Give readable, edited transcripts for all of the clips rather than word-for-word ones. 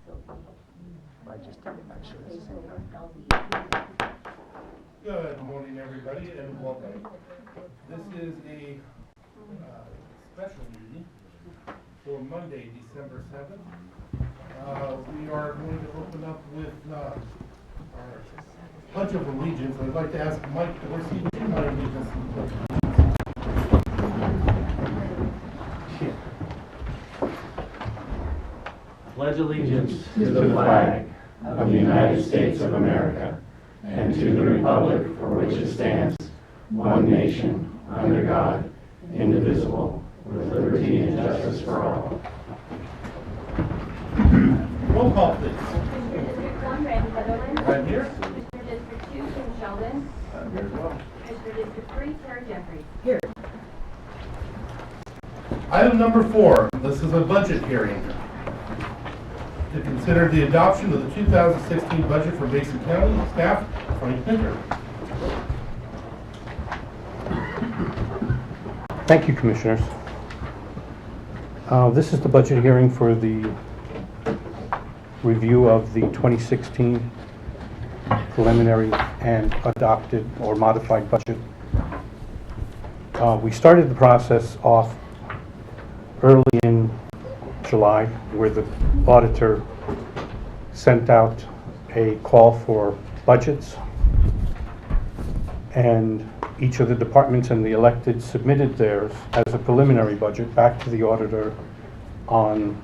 I just did it, make sure it's the same time. Good morning, everybody, and welcome. This is a special meeting for Monday, December 7th. We are going to open up with our Pledge of Allegiance. I'd like to ask Mike to receive the Pledge of Allegiance. Pledge allegiance to the flag of the United States of America and to the republic for which it stands, one nation, under God, indivisible, with liberty and justice for all. Roll call, please. Commissioner District 1, Randy Sutherland. Right here. Commissioner District 2, Kim Sheldon. Here as well. Commissioner District 3, Sarah Jeffries. Item number 4, this is a budget hearing to consider the adoption of the 2016 budget for Mason County. Staff, Frank Pinker. Thank you, Commissioners. This is the budget hearing for the review of the 2016 preliminary and adopted or modified budget. We started the process off early in July, where the auditor sent out a call for budgets, and each of the departments and the elected submitted theirs as a preliminary budget back to the auditor on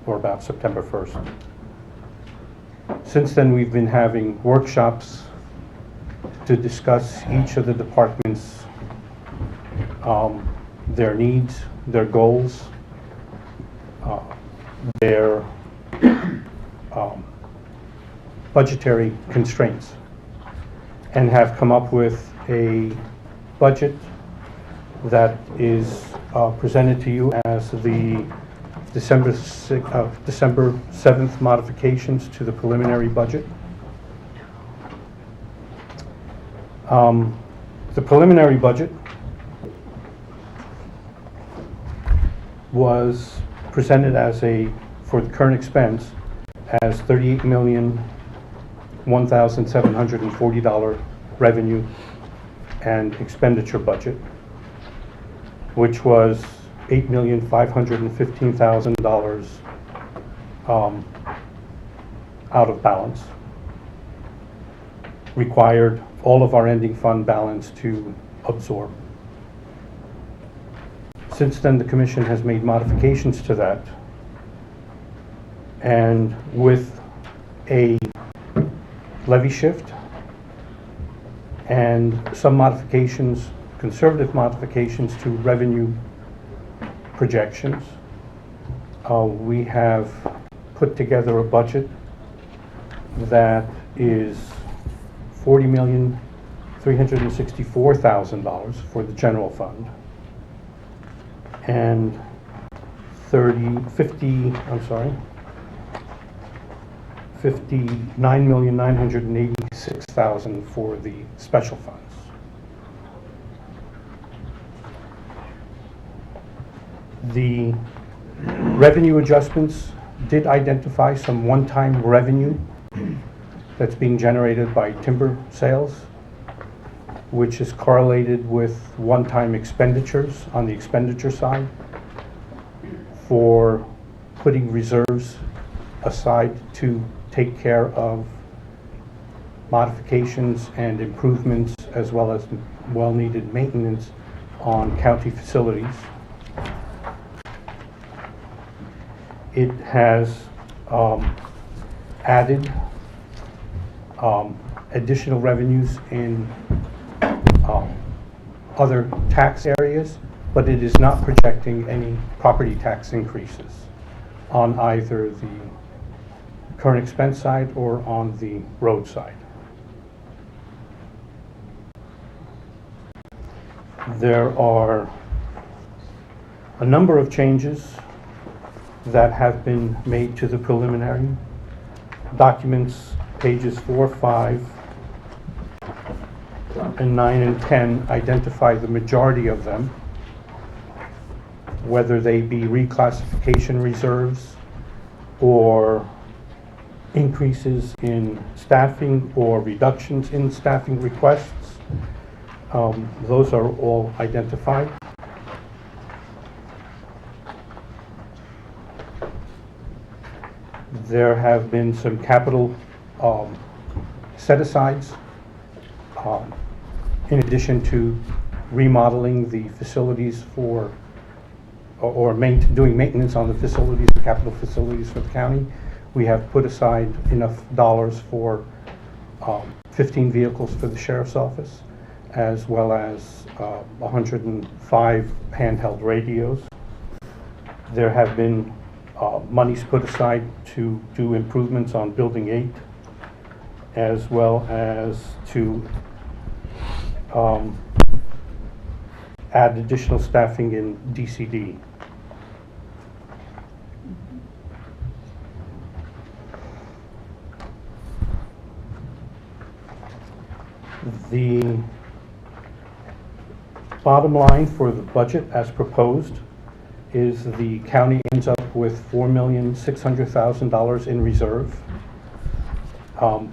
or about September 1st. Since then, we've been having workshops to discuss each of the departments, their needs, their goals, their budgetary constraints, and have come up with a budget that is presented to you as the December 7th modifications to the preliminary budget. The preliminary budget was presented as for the current expense as $38,001,740 revenue and expenditure budget, which was $8,515,000 out of balance, required all of our ending fund balance to absorb. Since then, the Commission has made modifications to that, and with a levy shift and some modifications, conservative modifications to revenue projections, we have put together a budget that is $40,364,000 for the general fund, and $59,986,000 for the special funds. The revenue adjustments did identify some one-time revenue that's being generated by timber sales, which is correlated with one-time expenditures on the expenditure side for putting reserves aside to take care of modifications and improvements, as well as well-needed maintenance on county facilities. It has added additional revenues in other tax areas, but it is not projecting any property tax increases on either the current expense side or on the road side. There are a number of changes that have been made to the preliminary documents. Pages 4, 5, and 9 and 10 identify the majority of them, whether they be reclassification reserves or increases in staffing or reductions in staffing requests. Those are all identified. There have been some capital set-asides in addition to remodeling the facilities for, or doing maintenance on the facilities, the capital facilities for the county. We have put aside enough dollars for 15 vehicles for the sheriff's office, as well as 105 handheld radios. There have been monies put aside to do improvements on Building 8, as well as to add additional staffing in DCD. The bottom line for the budget as proposed is the county ends up with $4,600,000 in reserve.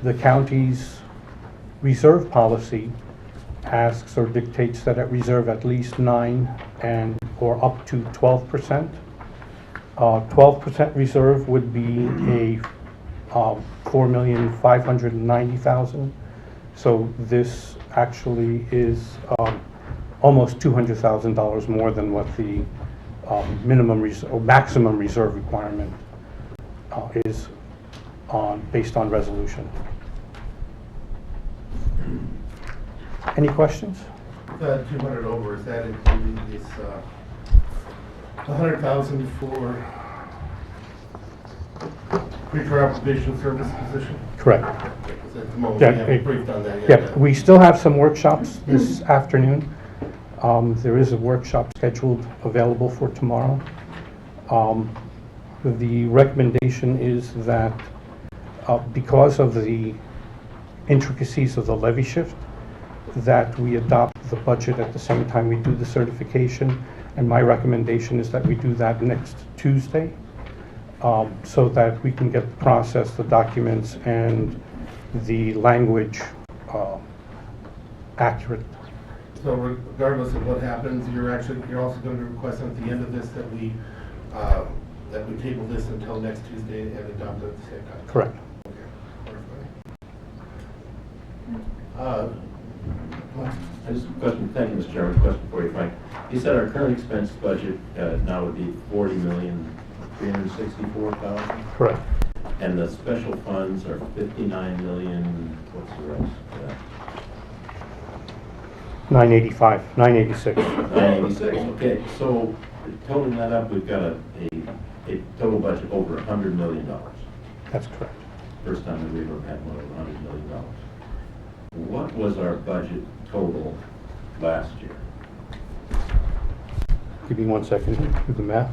The county's reserve policy asks or dictates that it reserve at least 9 or up to 12%. 12% reserve would be a $4,590,000. So this actually is almost $200,000 more than what the minimum or maximum reserve requirement is based on resolution. Any questions? The 200 over, is that including this, 100,000 for pretrial probation service position? Correct. Because at the moment, Yeah, we haven't briefed on that yet. Yep, we still have some workshops this afternoon. There is a workshop scheduled available for tomorrow. The recommendation is that because of the intricacies of the levy shift, that we adopt the budget at the same time we do the certification. And my recommendation is that we do that next Tuesday, so that we can get the process, the documents, and the language accurate. So regardless of what happens, you're also going to request at the end of this that we table this until next Tuesday and adopt it at the same time? Correct. I just question, thank you, Mr. Chairman, question for you, Frank. You said our current expense budget now would be $40,364,000, Correct. and the special funds are $59 million. What's the rest? 985, 986. 986. Okay, so totaling that up, we've got a total budget over $100 million. That's correct. First time that we've ever had one over $100 million. What was our budget total last year? Give me 1 second to do the math.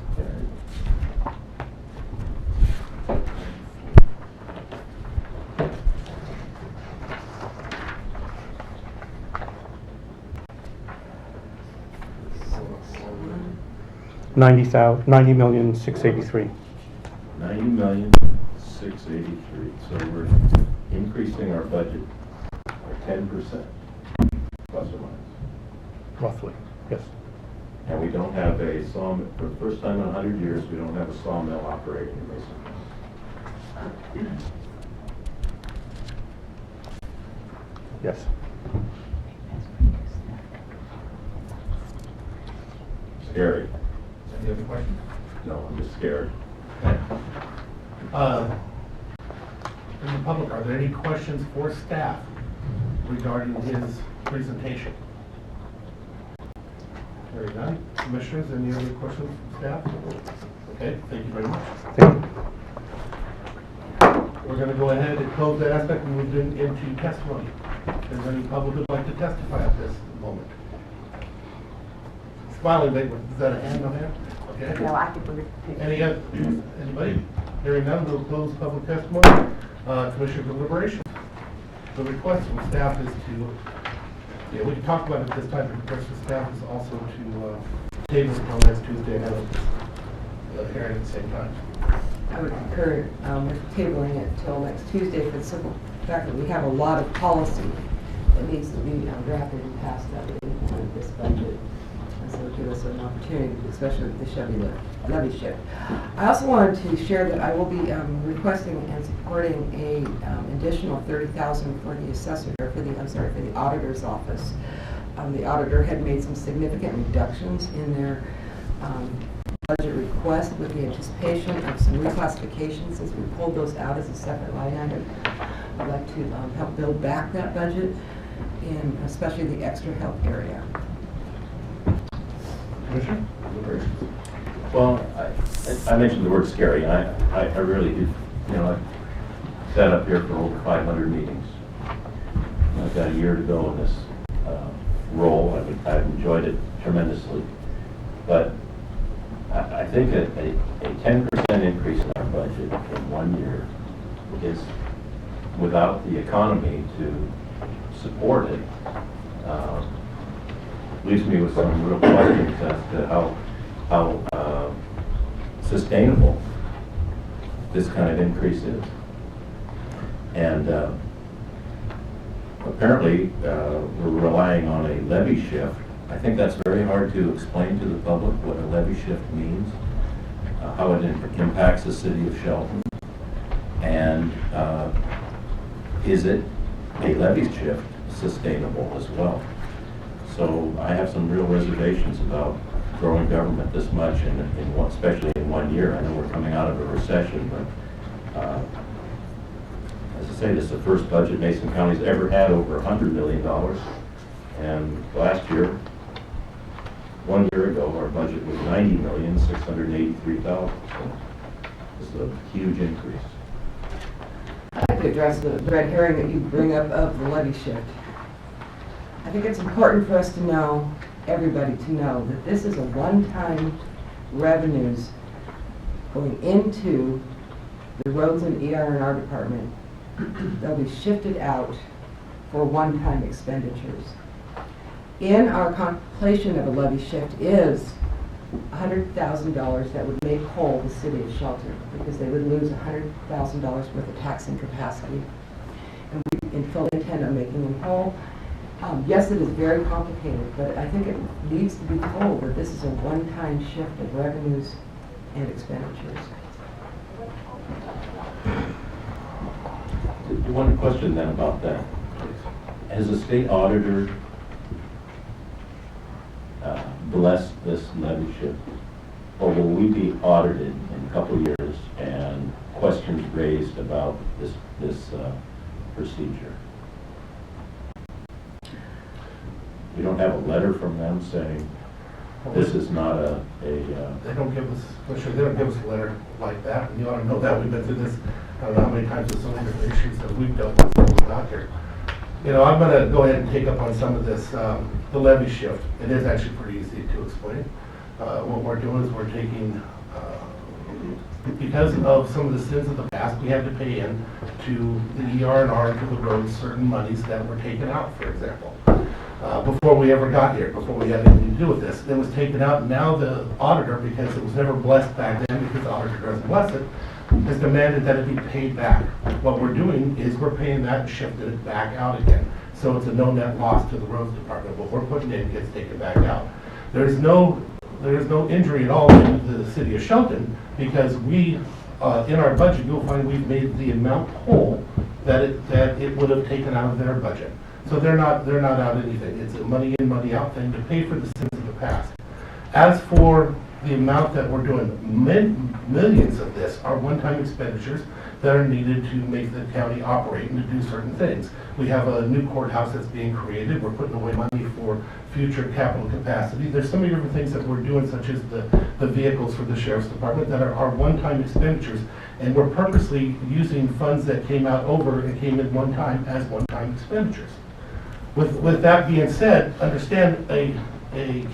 $90,683,000. $90,683,000. So we're increasing our budget by 10%, plus or minus. Roughly, yes. And we don't have a sawmill, for the first time in 100 years, we don't have a sawmill operating in Mason. Yes. Scary. Any other questions? No, I'm just scared. In the public, are there any questions for staff regarding his presentation? Hearing none. Commissioners, any other questions from staff? Okay, thank you very much. Thank you. We're going to go ahead and close that aspect and move into testimony. Is there any public who'd like to testify at this moment? Smiling, is that a hand on hand? Okay. No, I could believe it. Anybody? Hearing none, we'll close public testimony. Commissioner deliberations. The request from staff is to, we can talk about it this time, but the request from staff is also to table it until next Tuesday and have the hearing at the same time. I would concur with tabling it till next Tuesday for the simple fact that we have a lot of policy that needs to be drafted and passed that would implement this budget. And so it would give us an opportunity, especially with the levy shift. I also wanted to share that I will be requesting and supporting a additional $30,000 for the assessor, or for the auditor's office. The auditor had made some significant reductions in their budget request with the anticipation of some reclassifications. Since we pulled those out as a separate line item, I'd like to help build back that budget, in especially the extra help area. Commissioner? Well, I mentioned the word scary, and I really do, I've sat up here for over 500 meetings. I've got a year to go in this role. I've enjoyed it tremendously. But I think a 10% increase in our budget in 1 year is, without the economy to support it, leaves me with some real questions as to how sustainable this kind of increase is. And apparently we're relying on a levy shift. I think that's very hard to explain to the public what a levy shift means, how it impacts the city of Shelton, and is it a levy shift sustainable as well? So I have some real reservations about growing government this much, especially in 1 year. I know we're coming out of a recession, but as I say, this is the first budget Mason County's ever had over $100 million. And last year, 1 year ago, our budget was $90,683,000. So this is a huge increase. I'd like to address the red herring that you bring up of the levy shift. I think it's important for us to know, everybody to know, that this is a one-time revenues going into the roads and ER&R department. They'll be shifted out for one-time expenditures. In our contemplation of a levy shift is $100,000 that would make whole the city of Shelton, because they would lose $100,000 worth of taxing capacity. And we in full intent on making them whole. Yes, it is very complicated, but I think it needs to be told that this is a one-time shift of revenues and expenditures. One question then about that. Has the state auditor blessed this levy shift? Or will we be audited in a couple of years and questions raised about this procedure? We don't have a letter from them saying this is not They don't give us, Commissioner, they don't give us a letter like that. And you ought to know that. We've been through this, I don't know how many times with some of the issues that we've dealt with when we got here. I'm going to go ahead and take up on some of this, the levy shift. It is actually pretty easy to explain. What we're doing is we're taking, because of some of the sins of the past, we had to pay in to the ER&R, to the roads, certain monies that were taken out, for example. Before we ever got here, before we had anything to do with this. It was taken out, and now the auditor, because it was never blessed back then, because the auditor doesn't bless it, has demanded that it be paid back. What we're doing is we're paying that and shifting it back out again. So it's a no net loss to the roads department. What we're putting in gets taken back out. There is no injury at all to the city of Shelton, because we, in our budget, you'll find we've made the amount whole that it would have taken out of their budget. So they're not out anything. It's a money in, money out thing to pay for the sins of the past. As for the amount that we're doing, millions of this are one-time expenditures that are needed to make the county operate and to do certain things. We have a new courthouse that's being created. We're putting away money for future capital capacity. There's so many different things that we're doing, such as the vehicles for the sheriff's department that are one-time expenditures. And we're purposely using funds that came out over and came in one time as one-time expenditures. With that being said, understand a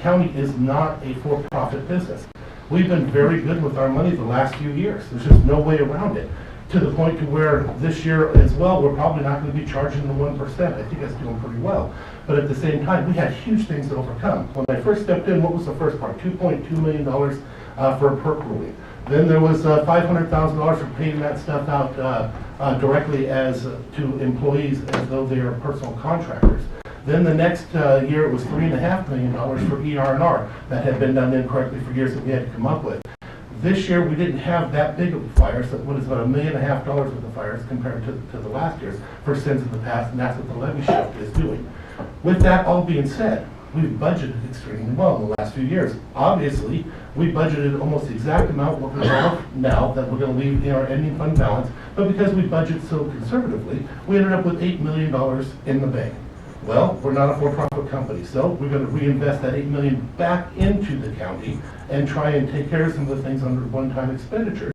county is not a for-profit business. We've been very good with our money the last few years. There's just no way around it. To the point to where this year as well, we're probably not going to be charging the 1%. I think that's doing pretty well. But at the same time, we had huge things to overcome. When I first stepped in, what was the first part? $2.2 million for a perk ruling. Then there was $500,000 for paying that stuff out directly as to employees as though they are personal contractors. Then the next year it was $3.5 million for ER&R that had been done incorrectly for years that we had to come up with. This year we didn't have that big of a fire, so it was about $1.5 million worth of fires compared to the last year's for sins of the past, and that's what the levy shift is doing. With that all being said, we've budgeted extremely well in the last few years. Obviously, we budgeted almost the exact amount what we have now that we're going to leave in our ending fund balance, but because we budget so conservatively, we ended up with $8 million in the bank. Well, we're not a for-profit company, so we're going to reinvest that $8 million back into the county and try and take care of some of the things under one-time expenditures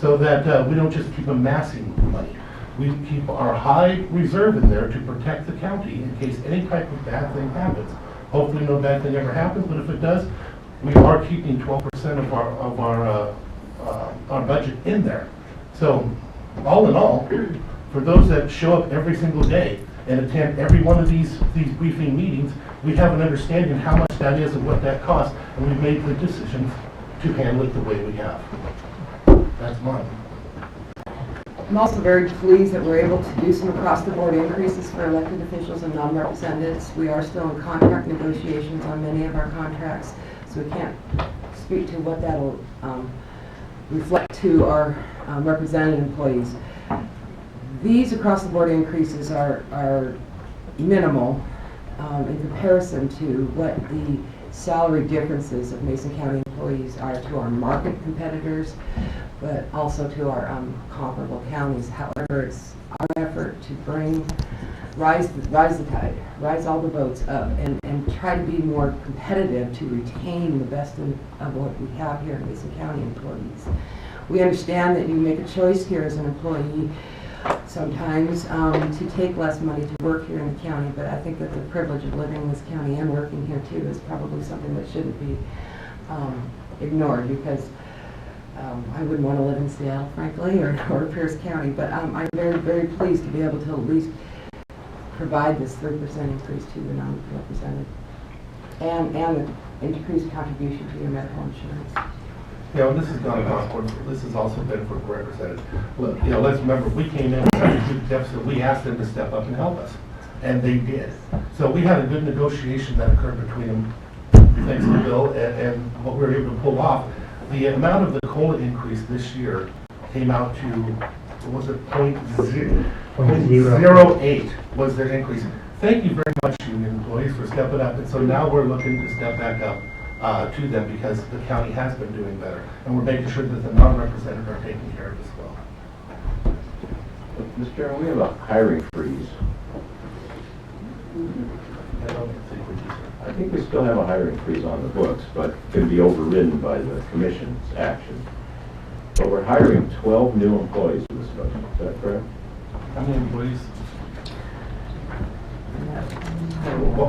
so that we don't just keep amassing money. We keep our high reserve in there to protect the county in case any type of bad thing happens. Hopefully no bad thing ever happens, but if it does, we are keeping 12% of our budget in there. So all in all, for those that show up every single day and attend every one of these briefing meetings, we have an understanding of how much that is and what that costs, and we've made the decision to handle it the way we have. That's mine. I'm also very pleased that we're able to do some across-the-board increases for elected officials and non-representatives. We are still in contract negotiations on many of our contracts, so we can't speak to what that'll reflect to our represented employees. These across-the-board increases are minimal in comparison to what the salary differences of Mason County employees are to our market competitors, but also to our comparable counties. However, it's our effort to rise the tide, rise all the boats up, and try to be more competitive to retain the best of what we have here in Mason County employees. We understand that you make a choice here as an employee sometimes to take less money to work here in the county, but I think that the privilege of living in this county and working here too is probably something that shouldn't be ignored, because I wouldn't want to live in Seattle, frankly, or Pierce County, but I'm very, very pleased to be able to at least provide this 3% increase to the non-represented and the increased contribution to your medical insurance. You know, this has gone across board. This has also been for represented. Look, you know, let's remember, we came in with such a huge deficit, we asked them to step up and help us, and they did. So we had a good negotiation that occurred between them, thanks to Bill, and what we were able to pull off. The amount of the COLA increase this year came out to, what was it, 0.08 was their increase. Thank you very much, union employees, for stepping up, and so now we're looking to step back up to them because the county has been doing better, and we're making sure that the non-represented are taken care of as well. Mr. Chairman, we have a hiring freeze. I think we still have a hiring freeze on the books, but can be overridden by the commission's action. But we're hiring 12 new employees in this budget. Is that correct? How many employees?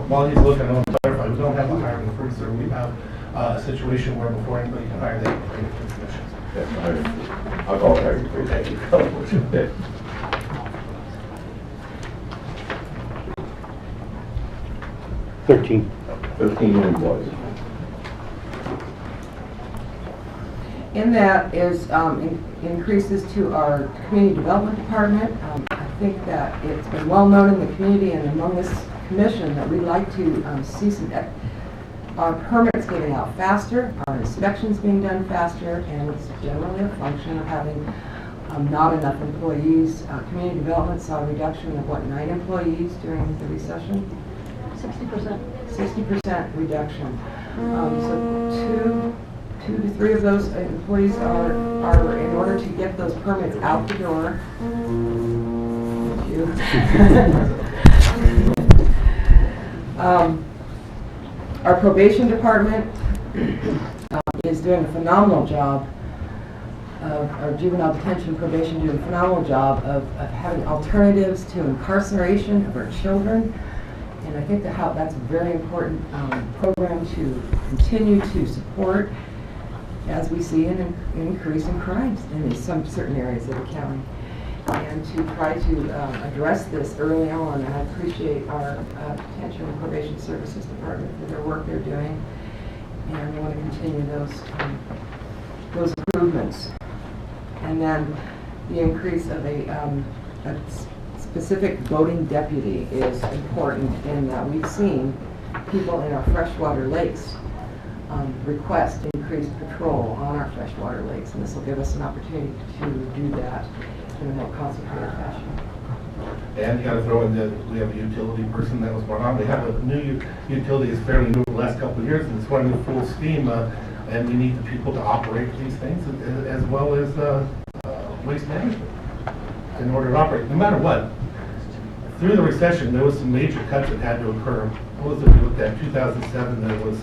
While he's looking, I want to clarify, we don't have a hiring freeze, sir. We have a situation where before anybody can hire, they have to pay the commissions. That's a hiring freeze. I'll call it hiring freeze. Thank you. 13. 15 new employees. In that is increases to our community development department. I think that it's been well known in the community and among this commission that we'd like to see some our permits getting out faster, our inspections being done faster, and it's generally a function of having not enough employees. Community development saw a reduction of 9 employees during the recession? 60%. 60% reduction. So two to three of those employees are in order to get those permits out the door. Thank you. Our probation department is doing a phenomenal job our juvenile detention probation doing a phenomenal job of having alternatives to incarceration of our children. And I think that's a very important program to continue to support as we see an increase in crimes in some certain areas of the county. And to try to address this early on, and I appreciate our Detention and Probation Services Department for their work they're doing. And we want to continue those those improvements. And then the increase of a specific voting deputy is important in that we've seen people in our freshwater lakes request increased patrol on our freshwater lakes, and this will give us an opportunity to do that in a more concentrated fashion. And you gotta throw in that we have a utility person that was brought on. We have a new utility that's fairly new the last couple of years, and it's running full steam, and we need the people to operate these things as well as waste management in order to operate. No matter what, through the recession, there was some major cuts that had to occur. What was it we looked at? 2007, there was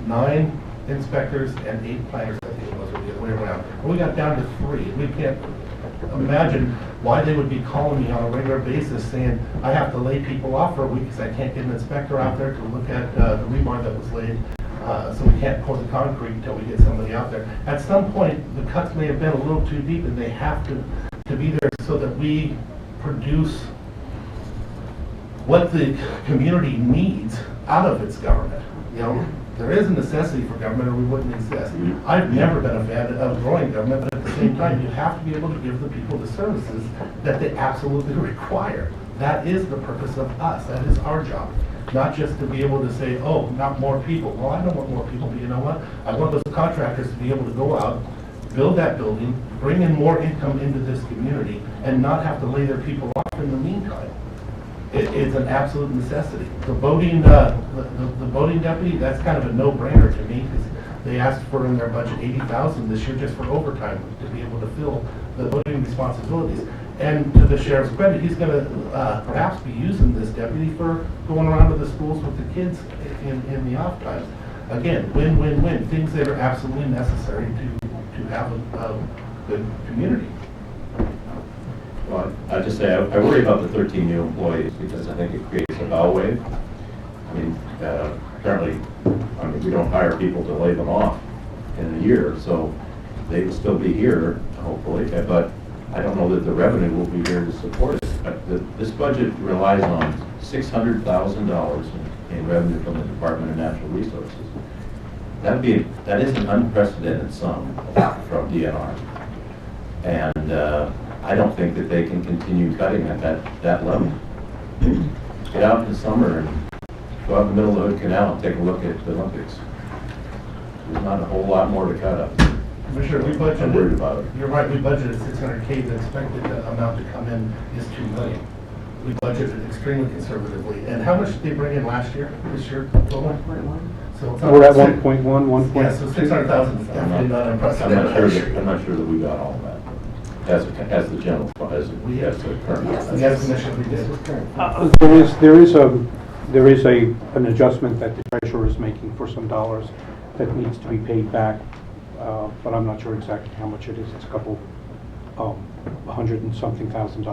9 inspectors and 8 planners, I think it was, or the other way around. And we got down to 3. We can't imagine why they would be calling me on a regular basis saying, I have to lay people off for a week because I can't get an inspector out there to look at the rebar that was laid, so we can't pour the concrete until we get somebody out there. At some point, the cuts may have been a little too deep, and they have to be there so that we produce what the community needs out of its government. You know, there is a necessity for government, or we wouldn't exist. I've never been a fan of growing government, but at the same time, you have to be able to give the people the services that they absolutely require. That is the purpose of us. That is our job. Not just to be able to say, oh, not more people. Well, I don't want more people, but you know what? I want those contractors to be able to go out, build that building, bring in more income into this community, and not have to lay their people off in the meantime. It's an absolute necessity. The voting deputy, that's kind of a no-brainer to me, because they asked for in their budget $80,000 this year just for overtime to be able to fill the voting responsibilities. And to the sheriff's credit, he's going to perhaps be using this deputy for going around to the schools with the kids in the off times. Again, win-win-win, things that are absolutely necessary to have a good community. Well, I just say, I worry about the 13 new employees because I think it creates a bow wave. I mean, apparently, we don't hire people to lay them off in a year, so they will still be here, hopefully, but I don't know that the revenue will be here to support it. This budget relies on $600,000 in revenue from the Department of Natural Resources. That is an unprecedented sum from DNR. And I don't think that they can continue cutting at that level. Get out in the summer and go out in the middle of the Hood Canal and take a look at the Olympics. There's not a whole lot more to cut up. Commissioner, we budgeted. I'm worried about it. You're right, we budgeted $600K. The expected amount to come in is $2 million. We budgeted extremely conservatively. And how much did they bring in last year, this year, total? 1.1. So it's We're at not- 1.1, 1. Yeah, so 600,000 is definitely not unprecedented. I'm not sure that we got all of that as the general fund, as the current. Yes, Commissioner, we This did. was current. There is an adjustment that the treasurer is making for some dollars that needs to be paid back, but I'm not sure exactly how much it is. It's a couple, $100 and something thousand.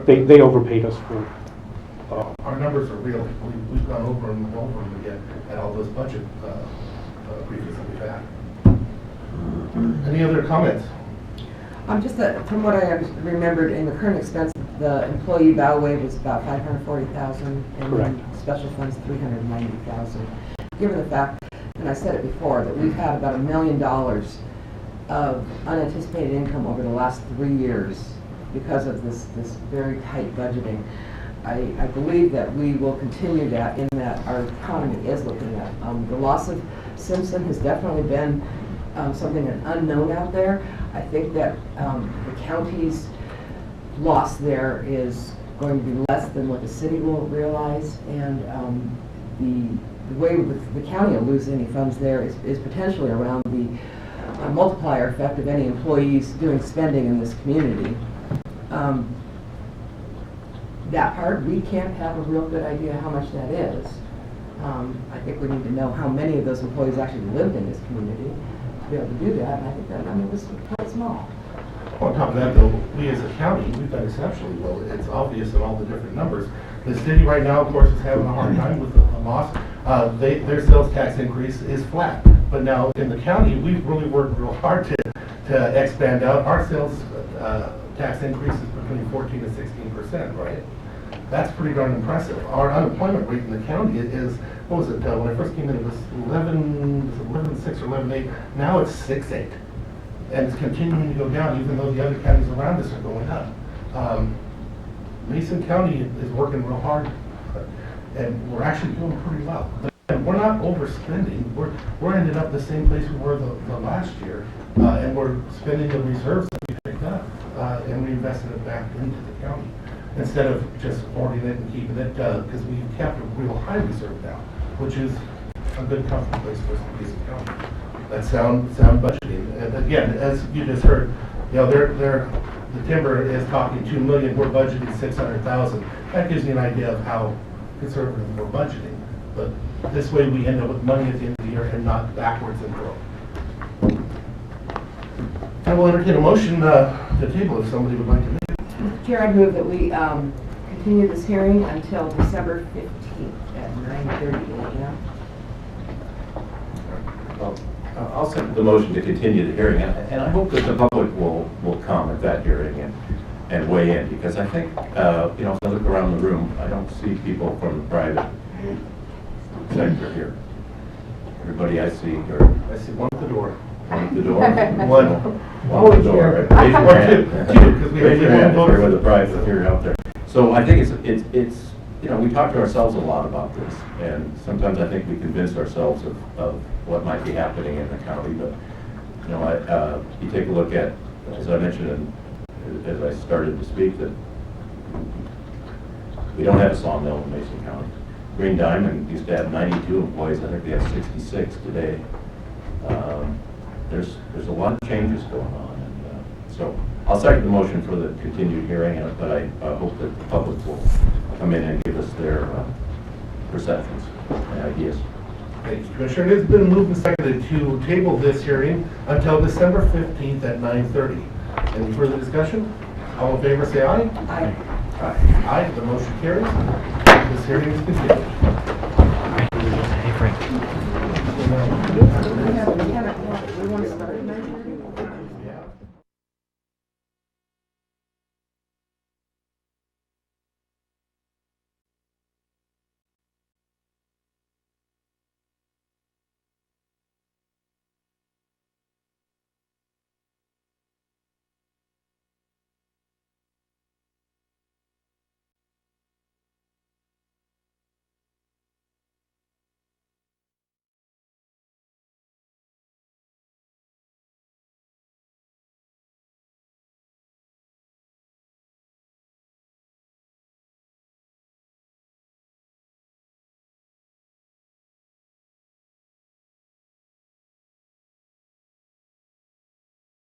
They overpaid us for. Our numbers are real. We've gone over and over them again at all those budget briefings that we've had. Any other comments? Just from what I remembered in the current expense, the employee bow wave was about $540,000, and Correct. special funds $390,000. Given the fact, and I said it before, that we've had about $1 million of unanticipated income over the last 3 years because of this very tight budgeting, I believe that we will continue that in that our economy is looking at. The loss of Simpson has definitely been something an unknown out there. I think that the county's loss there is going to be less than what the city will realize, and the way the county will lose any funds there is potentially around the multiplier effect of any employees doing spending in this community. That part, we can't have a real good idea how much that is. I think we need to know how many of those employees actually lived in this community to be able to do that, and I think that number was quite small. On top of that, though, we as a county, we've done exceptionally well. It's obvious in all the different numbers. The city right now, of course, is having a hard time with the loss. Their sales tax increase is flat. But now in the county, we've really worked real hard to expand out. Our sales tax increase is between 14 and 16%, right? That's pretty darn impressive. Our unemployment rate in the county is what was it, when I first came in, it was 11.6 or 11.8. Now it's 6.8. And it's continuing to go down, even though the other counties around us are going up. Mason County is working real hard, and we're actually doing pretty well. But we're not overspending. We're ended up the same place we were the last year, and we're spending the reserves that we picked up, and we invested it back into the county instead of just hoarding it and keeping it, because we kept a real high reserve now, which is a good, comfortable place for us in Mason County. That's sound budgeting. And again, as you just heard, you know, the timber is talking 2 million, we're budgeting 600,000. That gives you an idea of how conservative we're budgeting. But this way we end up with money at the end of the year and not backwards in growth. I will entertain a motion to table if somebody would like to make it. Mr. Chair, I move that we continue this hearing until December 15th at 9:30 a.m. Well, I'll second the motion to continue the hearing, and I hope that the public will come at that hearing and weigh in, because I think, you know, if I look around the room, I don't see people from the private sector here. Everybody I see are I see one at the door. one at the door. One at the door. here. Raise your Or hand. two, because we Raise your have hand one if you're voter. with the private here out there. So I think it's you know, we talk to ourselves a lot about this, and sometimes I think we convince ourselves of what might be happening in the county, but, you know, you take a look at, as I mentioned, as I started to speak, that we don't have a sawmill in Mason County. Green Diamond used to have 92 employees, I think they have 66 today. There's a lot of changes going on, and so I'll second the motion for the continued hearing, but I hope that the public will come in and give us their perceptions and ideas. Thank you, Commissioner. It has been moved and seconded to table this hearing until December 15th at 9:30. Any further discussion? All in favor, say aye. Aye. Aye. Aye, the motion carries. This hearing is continued. We want to start.